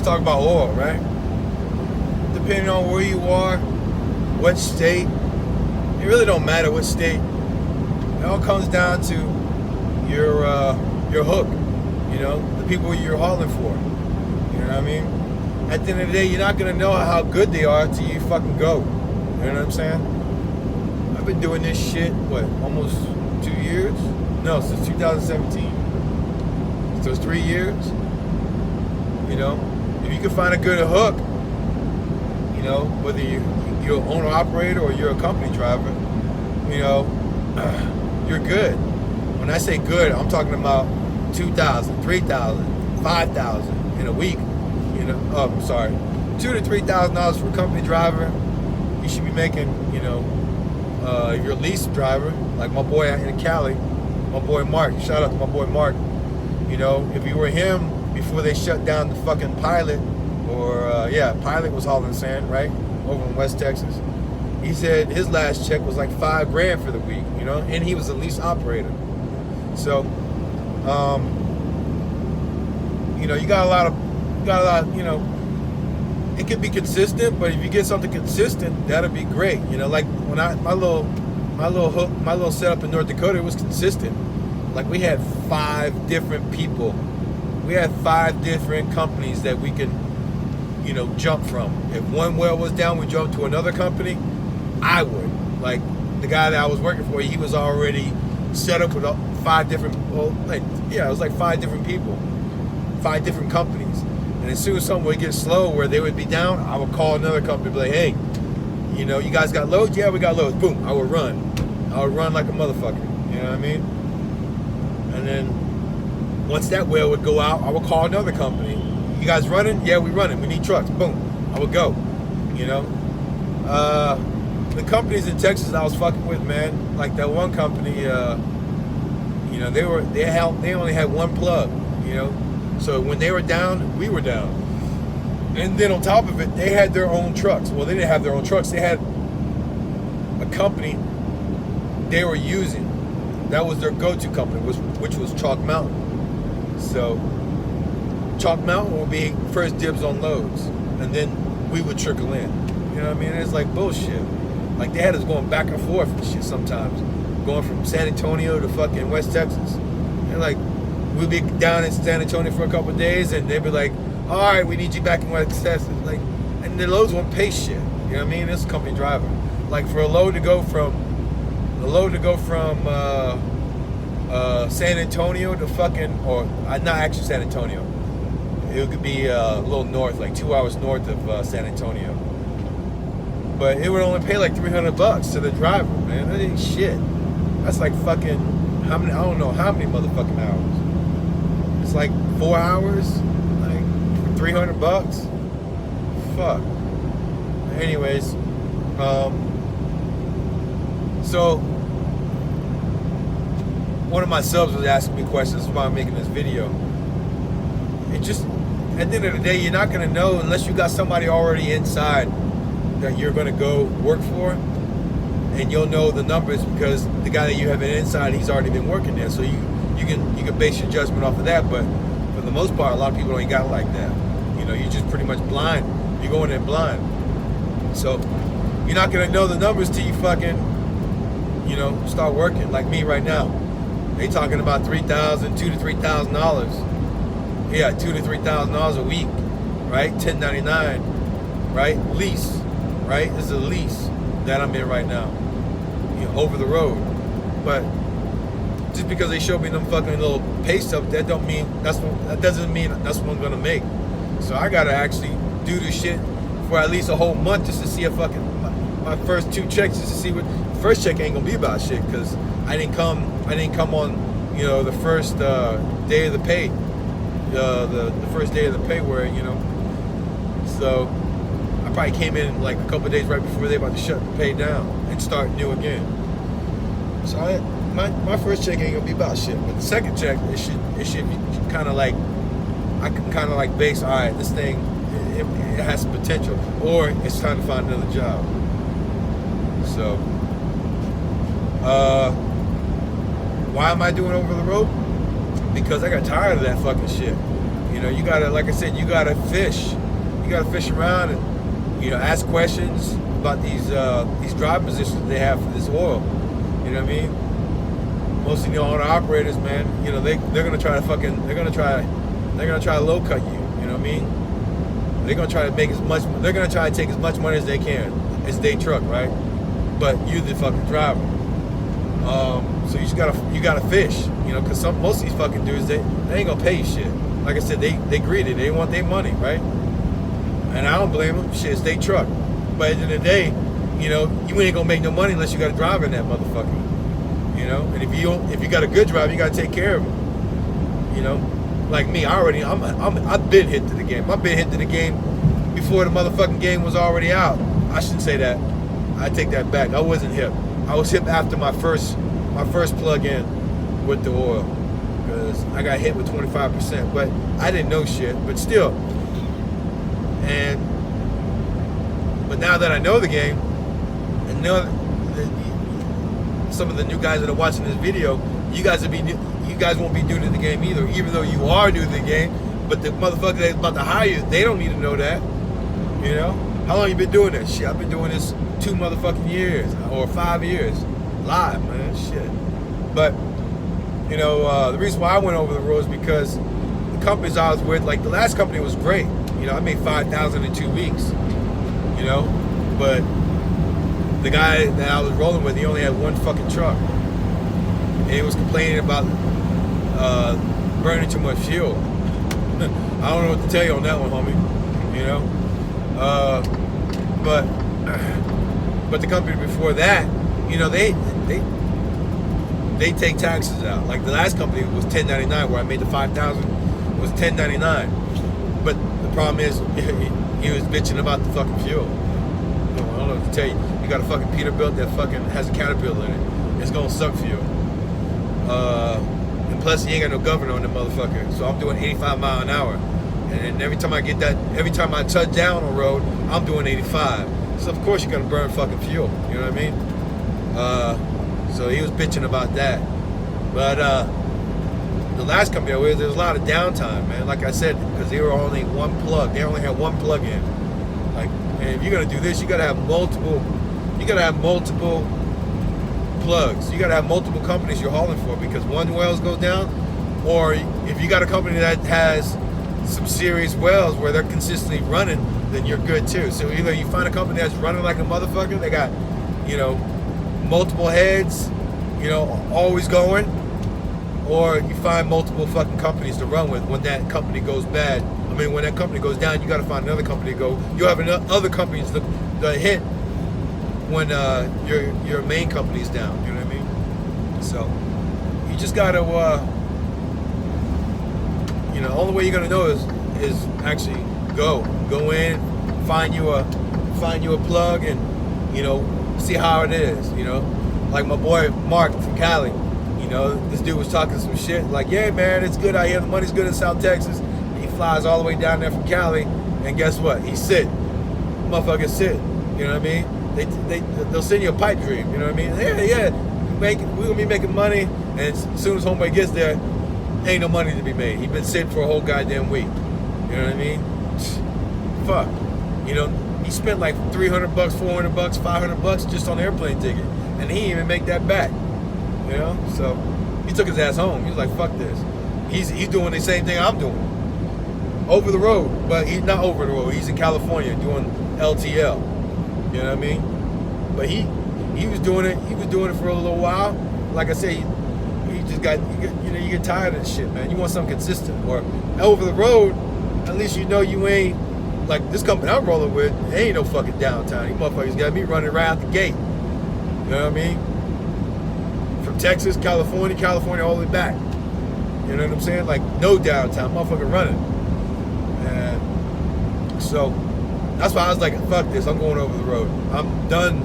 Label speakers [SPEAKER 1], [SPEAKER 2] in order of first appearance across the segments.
[SPEAKER 1] talk about oil, right? Depending on where you are, what state, it really don't matter what state. It all comes down to your hook, you know, the people you're hauling for. You know what I mean? At the end of the day, you're not gonna know how good they are until you fucking go. You know what I'm saying? I've been doing this shit, what, almost 2 years? No, since 2017. So it's 3 years. You know, if you can find a good hook, you know, whether you're an owner operator or you're a company driver, you know, you're good. When I say good, I'm talking about $2,000, $3,000, $5,000 in a week. You know, oh, sorry, $2,000 to $3,000 for a company driver. You should be making, you know, if you're a lease driver, like my boy in Cali, my boy Mark. Shout out to my boy Mark. You know, if you were him before they shut down the fucking Pilot, or Pilot was hauling sand, right, over in West Texas. He said his last check was like $5,000 for the week, you know, and he was a lease operator. So, you know, you got a lot, you know, it could be consistent, but if you get something consistent, that'll be great. You know, like when my little setup in North Dakota, it was consistent. Like we had 5 different people. We had 5 different companies that we can, you know, jump from. If one well was down, we jumped to another company. I would. Like the guy that I was working for, he was already set up with 5 different, it was like 5 different people, 5 different companies. And as soon as something would get slow where they would be down, I would call another company and be like, hey, you know, you guys got loads? Yeah, we got loads. Boom, I would run. I would run like a motherfucker. You know what I mean? And then once that well would go out, I would call another company. You guys running? Yeah, we running. We need trucks. Boom, I would go. You know? The companies in Texas I was fucking with, man, like that one company, you know, they only had one plug, you know? So when they were down, we were down. And then on top of it, they had their own trucks. Well, they didn't have their own trucks. They had a company they were using. That was their go-to company, which was Chalk Mountain. So Chalk Mountain would be first dibs on loads. And then we would trickle in. You know what I mean? It's like bullshit. Like they had us going back and forth and shit sometimes. Going from San Antonio to fucking West Texas. And like, we'd be down in San Antonio for a couple of days, and they'd be like, all right, we need you back in West Texas. Like, and the loads won't pay shit. You know what I mean? It's a company driver. Like for a load to go from San Antonio to fucking, or not actually San Antonio. It could be a little north, like 2 hours north of San Antonio. But it would only pay like $300 to the driver, man. That ain't shit. That's like fucking, I don't know how many motherfucking hours. It's like 4 hours, like $300. Fuck. Anyways, so one of my subs was asking me questions while I'm making this video. It just, at the end of the day, you're not gonna know unless you got somebody already inside that you're gonna go work for, and you'll know the numbers because the guy that you have inside, he's already been working there. So you can base your judgment off of that. But for the most part, a lot of people don't got like that. You know, you're just pretty much blind. You're going in blind. So you're not gonna know the numbers till you fucking, you know, start working. Like me right now, they talking about $2,000 to $3,000. Yeah, $2,000 to $3,000 a week, right? 1099, right? Lease, right? This is a lease that I'm in right now, you know, over the road. But just because they show me them fucking little pay stubs, that doesn't mean that's what I'm gonna make. So I gotta actually do this shit for at least a whole month just to see a fucking my first 2 checks, just to see what first check ain't gonna be about shit, because I didn't come on, you know, the first day of the pay, the first day of the pay where, you know. So I probably came in like a couple of days right before they about to shut the pay down and start new again. So my first check ain't gonna be about shit, but the second check, it should be kind of like, I can kind of like base, all right, this thing, it has some potential, or it's time to find another job. So why am I doing over the road? Because I got tired of that fucking shit. You you gotta, like I said, you gotta fish. You gotta fish around and, ask questions about these drive positions they have for this oil. You know what I mean? Most of the owner operators, man, they're gonna try to low cut you. You know what I mean? They're gonna try to they're gonna try to take as much money as they can. It's their truck, right? But you the fucking driver. So you gotta fish, because most of these fucking dudes, they ain't gonna pay you shit. Like I said, they greedy, they want their money, right? And I don't blame them. Shit, it's their truck. But at the end of the day, you ain't gonna make no money unless you got a driver in that motherfucker. And if you got a good driver, you gotta take care of him. Like me, I've been hit to the game. I've been hit to the game before the motherfucking game was already out. I shouldn't say that. I take that back. I wasn't hip. I was hip after my first plug-in with the oil, because I got hit with 25%, but I didn't know shit. But still, but now that I know the game, and know some of the new guys that are watching this video, you guys won't be new to the game either, even though you are new to the game. But the motherfucker that's about to hire you, they don't need to know that. How long you been doing this? Shit, I've been doing this 2 motherfucking years or 5 years, live, man. Shit. But the reason why I went over the road is because the companies I was with, like the last company was great. I made $5,000 in 2 weeks. But the guy that I was rolling with, he only had one fucking truck, and he was complaining about burning too much fuel. I don't know what to tell you on that one, homie. But the company before that, they take taxes out. Like the last company was 1099, where I made the 5,000 was 1099. But the problem is, he was bitching about the fucking fuel. I don't know what to tell you. You got a fucking Peterbilt that fucking has a Caterpillar in it. It's gonna suck for you. And plus, he ain't got no governor on the motherfucker. So I'm doing 85 miles an hour. And every time I touch down on the road, I'm doing 85. So of course you're gonna burn fucking fuel. You know what I mean? So he was bitching about that. But the last company I was with, there was a lot of downtime, man. Like I said, because they were only one plug. They only had one plug in. Like, and if you're gonna do this, you gotta have multiple. You gotta have multiple plugs. You gotta have multiple companies you're hauling for, because one wells goes down, or if you got a company that has some serious wells where they're consistently running, then you're good too. So either you find a company that's running like a motherfucker, they got, multiple heads, always going, or you find multiple fucking companies to run with. When that company goes bad, when that company goes down, you got to find another company to go. You have other companies that hit when your main company's down. You know what I mean? So you just got to, the only way you're gonna know is actually go in, find you a plug, and see how it is. Like my boy Mark from Cali. This dude was talking some shit like, yeah, man, it's good out here. The money's good in South Texas. He flies all the way down there from Cali, and guess what? He's sick. Motherfucker's sick. You know what I mean? They'll send you a pipe dream. You know what I mean? Yeah. We're gonna be making money, and as soon as homeboy gets there, ain't no money to be made. He been sick for a whole goddamn week. You know what I mean? Fuck. He spent like $300, $400, $500 just on the airplane ticket, and he didn't even make that back. So he took his ass home. He was like, fuck this. He's doing the same thing I'm doing. Over the road, but he's not over the road. He's in California doing LTL. You know what I mean? But he was doing it. He was doing it for a little while. Like I say, he just you get tired of this shit, man. You want something consistent. Or over the road, at least you ain't like this company I'm rolling with. There ain't no fucking downtime. These motherfuckers got me running right out the gate. You know what I mean? From Texas, California, all the way back. You know what I'm saying? Like no downtime, motherfucker running. And so that's why I was like, fuck this, I'm going over the road. I'm done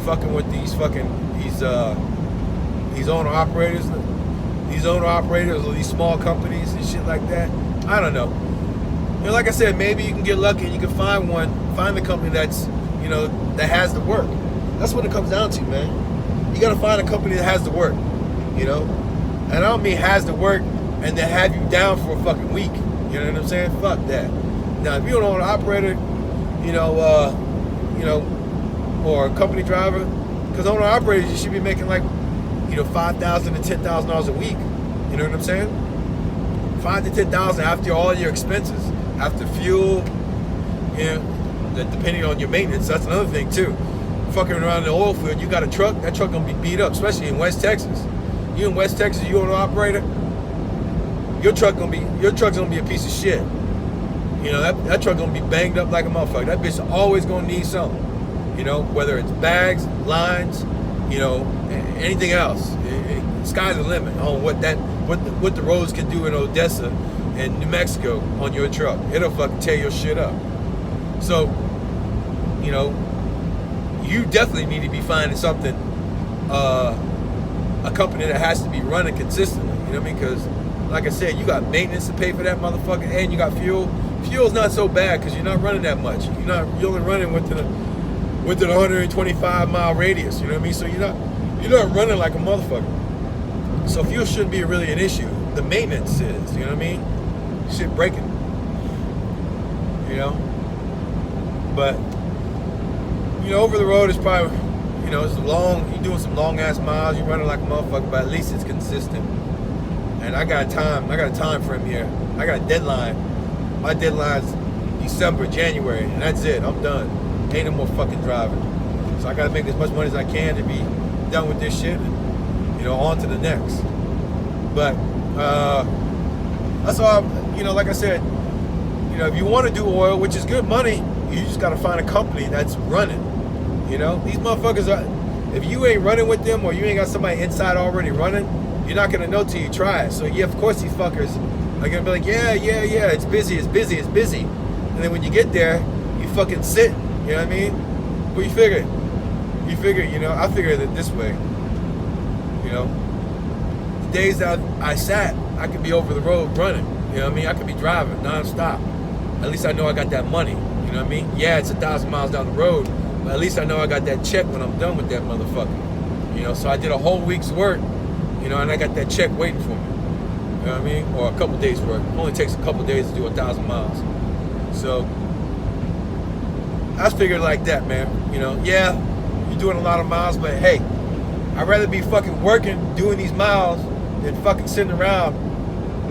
[SPEAKER 1] fucking with these owner operators or these small companies and shit like that. I don't know. Like I said, maybe you can get lucky and you can find the company that's, that has the work. That's what it comes down to, man. You gotta find a company that has the work, And I don't mean has the work and then have you down for a fucking week. You know what I'm saying? Fuck that. Now, if you don't own an operator, or a company driver, because owner operators, you should be making like, $5,000 to $10,000 a week. You know what I'm saying? $5,000 to $10,000 after all your expenses, after fuel, depending on your maintenance. That's another thing too. Fucking around the oil field, you got a truck, that truck gonna be beat up, especially in West Texas. You in West Texas, you owner operator, your truck's gonna be a piece of shit. That truck gonna be banged up like a motherfucker. That bitch always gonna need something. Whether it's bags, lines, anything else. Sky's the limit on what the roads can do in Odessa and New Mexico on your truck. It'll fucking tear your shit up. So, you definitely need to be finding something, a company that has to be running consistently. You know what I mean? Because, like I said, you got maintenance to pay for that motherfucker, and you got fuel. Fuel's not so bad because you're not running that much. You're only running within a 125 mile radius. You know what I mean? So you're not running like a motherfucker. So fuel shouldn't be really an issue. The maintenance is. You know what I mean? Shit breaking. But over the road is probably, it's long. You're doing some long ass miles. You're running like a motherfucker, but at least it's consistent. And I got a time frame here. I got a deadline. My deadline's December, January, and that's it. I'm done. Ain't no more fucking driving. So I gotta make as much money as I can to be done with this shit and, on to the next. But that's all. Like I said, if you want to do oil, which is good money, you just gotta find a company that's running. These motherfuckers are. If you ain't running with them, or you ain't got somebody inside already running, you're not gonna know till you try it. So yeah, of course these fuckers are gonna be like, yeah, it's busy. And then when you get there, you fucking sit. You know what I mean? What you figure? I figured it this way. The days that I sat, I could be over the road running. You know what I mean? I could be driving nonstop. At least I know I got that money. You know what I mean? Yeah, it's 1,000 miles down the road, but at least I know I got that check when I'm done with that motherfucker. So I did a whole week's work, and I got that check waiting for me. You know what I mean? Or a couple days work. It only takes a couple days to do 1,000 miles. So I figured like that, man. Yeah, you're doing a lot of miles, but hey, I'd rather be fucking working, doing these miles, than fucking sitting around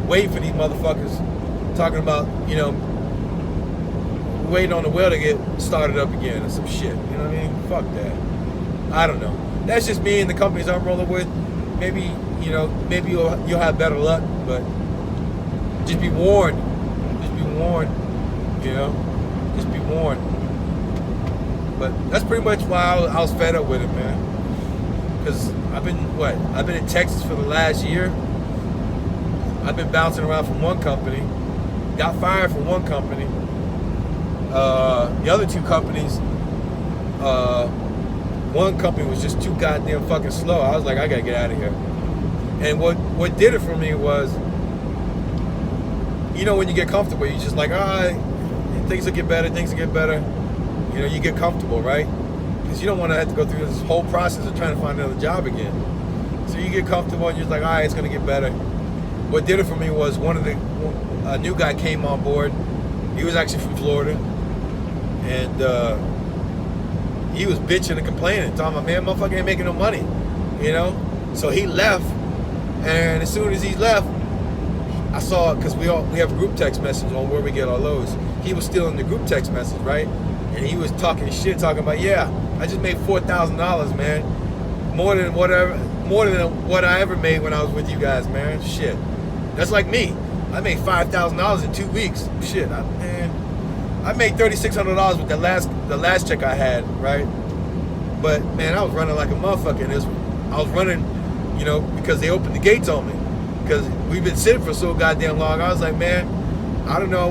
[SPEAKER 1] waiting for these motherfuckers talking about, waiting on the well to get started up again or some shit. You know what I mean? Fuck that. I don't know. That's just me and the companies I'm rolling with. Maybe, maybe you'll have better luck, but just be warned. Just be warned. Just be warned. But that's pretty much why I was fed up with it, man. Because I've been in Texas for the last year. I've been bouncing around from one company, got fired from one company. The other two companies, one company was just too goddamn fucking slow. I was like, I gotta get out of here. And what did it for me was, when you get comfortable, you're just like, all right, things will get better, you get comfortable, right? Because you don't want to have to go through this whole process of trying to find another job again. So you get comfortable and you're just like, all right, it's going to get better. What did it for me was a new guy came on board. He was actually from Florida. And he was bitching and complaining, talking about, man, motherfucker ain't making no money, So he left, and as soon as he left, I saw, because we have a group text message on where we get our loads. He was still in the group text message, right? And he was talking about, yeah, I just made $4,000, man, more than what I ever made when I was with you guys, man. Shit, that's like me. I made $5,000 in 2 weeks. Shit, I made $3,600 with the last check I had, right? But man, I was running like a motherfucker. I was running, because they opened the gates on me. Because we've been sitting for so goddamn long. I was like, man, I don't know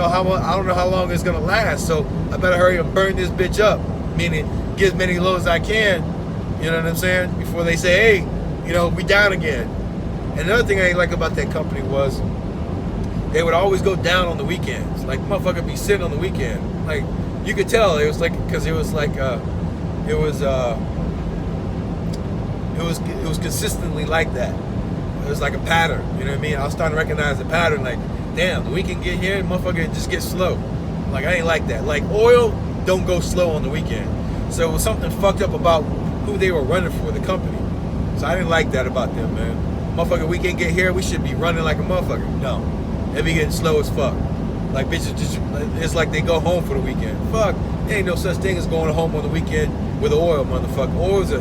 [SPEAKER 1] how long it's gonna last. So I better hurry and burn this bitch up. Meaning, get as many loads as I can. You know what I'm saying? Before they say, hey, we down again. And another thing I didn't like about that company was, they would always go down on the weekends. Like, motherfucker be sitting on the weekend. Like, you could tell it was like, because it was consistently like that. it was like a pattern. You know what I mean? I was starting to recognize the pattern. Like, damn, the weekend get here, motherfucker just get slow. Like, I ain't like that. Like, oil don't go slow on the weekend. So it was something fucked up about who they were running for, the company. So I didn't like that about them, man. Motherfucker, weekend get here, we should be running like a motherfucker. No, they be getting slow as fuck. Like, bitches just, it's like they go home for the weekend. Fuck, there ain't no such thing as going home on the weekend with oil, motherfucker. Oil is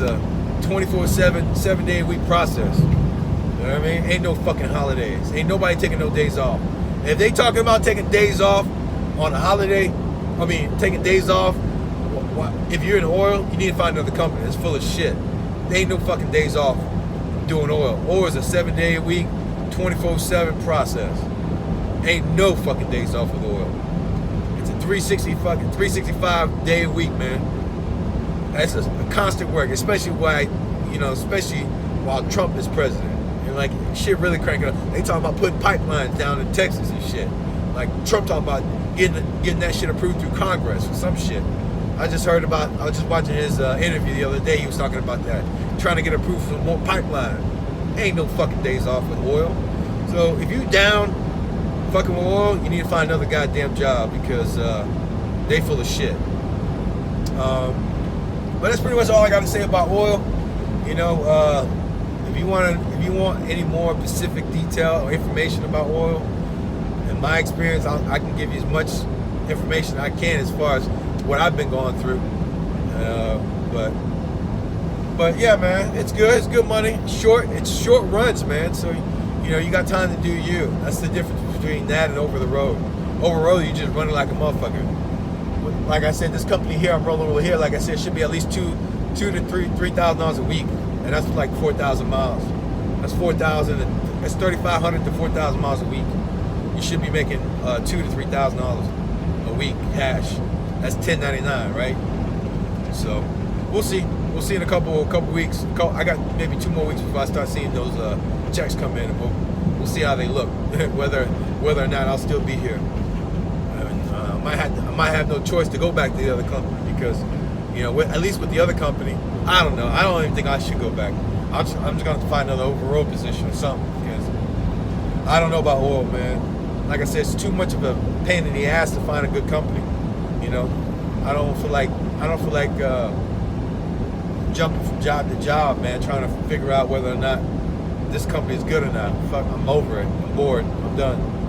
[SPEAKER 1] a 24/7, 7-day-a-week process. You know what I mean? Ain't no fucking holidays. Ain't nobody taking no days off. If they talking about taking days off on a holiday, taking days off, if you're in oil, you need to find another company that's full of shit. There ain't no fucking days off doing oil. Oil is a 7-day-a-week, 24/7 process. Ain't no fucking days off with oil. It's a 365 day a week, man. That's a constant work, especially while Trump is president. And like, shit really cranking up. They talking about putting pipelines down in Texas and shit. Like, Trump talking about getting that shit approved through Congress or some shit. I was just watching his interview the other day. He was talking about that, trying to get approved for more pipeline. Ain't no fucking days off with oil. So if you down fucking with oil, you need to find another goddamn job, because they full of shit. But that's pretty much all I got to say about oil. You know, if you want any more specific detail or information about oil, in my experience, I can give you as much information I can as far as what I've been going through. But yeah, man, it's good. It's good money. It's short runs, man. So, you know, you got time to do you. That's the difference between that and over the road. Over the road, you just running like a motherfucker. Like I said, this company here, I'm rolling over here, like I said, should be at least $2,000 to $3,000 a week, and that's like 4,000 miles. That's 4,000. That's 3,500 to 4,000 miles a week. You should be making $2,000 to $3,000 a week cash. That's $10.99, right? So we'll see. We'll see in a couple weeks. I got maybe 2 more weeks before I start seeing those checks come in, and we'll see how they look. whether or not I'll still be here. I might have no choice to go back to the other company, because, you know, at least with the other company, I don't know. I don't even think I should go back. I'm just going to have to find another over-road position or something, because I don't know about oil, man. Like I said, it's too much of a pain in the ass to find a good company. You know, I don't feel like jumping from job to job, man, trying to figure out whether or not this company is good or not. Fuck, I'm over it. I'm bored. I'm done.